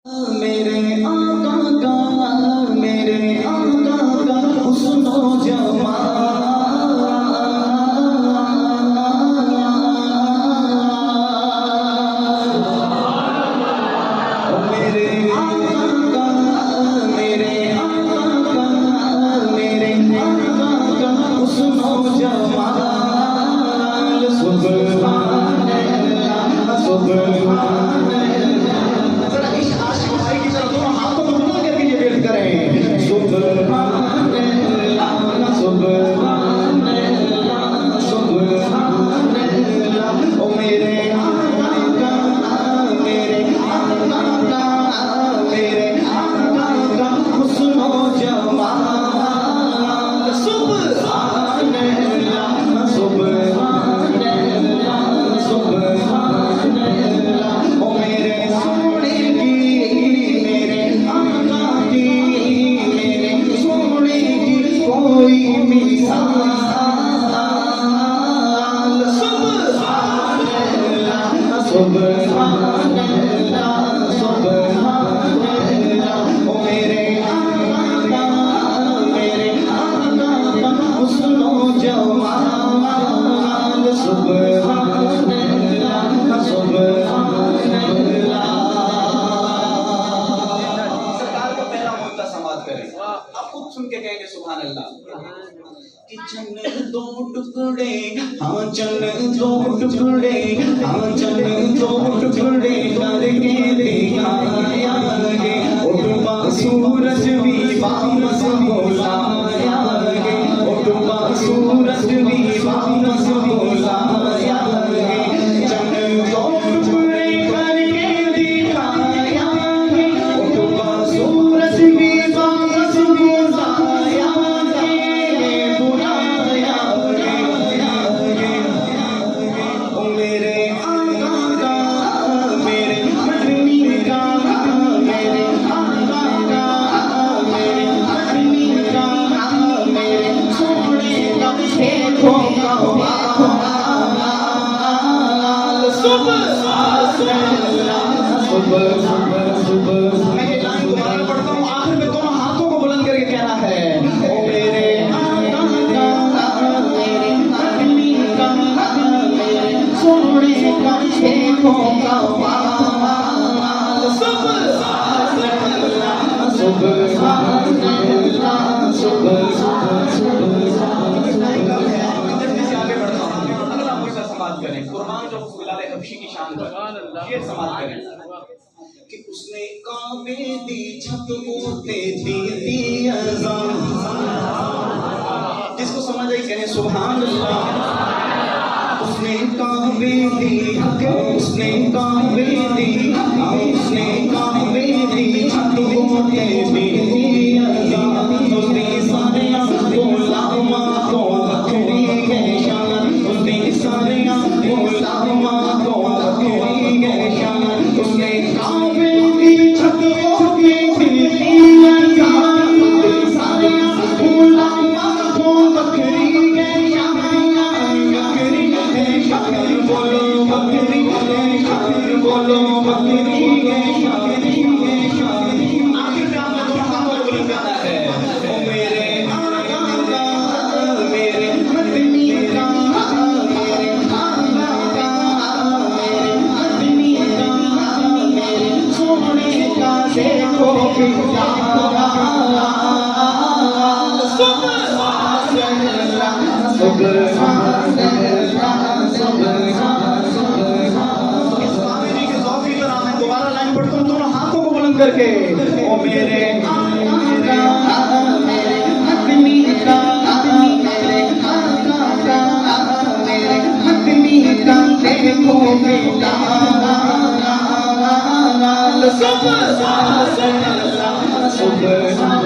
मेरे आका का मेरे आका का हुस्नो जमाल मेरे आका का मेरे आका का मेरे आका का हुस्नो जमाल सुभान अल्लाह सुभान चन्न दो टुकड़े हाँ चन्न दो टुकड़े हाँ चन्न दो टुकड़े करके दिखाया गे उठवा सूरज भी वापस बुलाया गे उठवा सूरज भी वापस बुलाया गे चन्न दो टुकड़े करके दिखाया गे उठवा सूरज भी वापस बुलाया मैं ये लाइन दोबारा पढ़ता हूँ, आखिर में दोनों हाथों को बुलंद करके कहना है ओ मेरे आका मेरे आदमी का मेरे सोने का शेखों का वाल सुभान अल्लाह कुर्बान जो बिलाल हबशी की शान पर ये समाज करें कि उसने काबे दी छत उते दी अज़ान जिसको समझ आई कहे सुभान अल्लाह उसने काबे दी उसने काबे दी छत उते दी अज़ान उसने सारे गुलामा को बखरी गए शान उसने सारे गुलामा को बखरी गए शान उसने काबे दी छत उते दी अज़ान सारे गुलामा को बखरी गए शान बखरी गए शान बोलो बखरी गए शान बोलो बखरी गए शान आखिर में आपने दोनों हाथों को बुलंद करना है ओ मेरे आका मेरे मदनी का मेरे आका मेरे मदनी का मेरे सोने का देखो दोबारा लाइन पढ़ता हूँ दोनों हाथों को बुलंद करके ओ मेरे आका मेरे मदनी का मेरे आका मेरे मदनी का देखो सुभान अल्लाह सुभान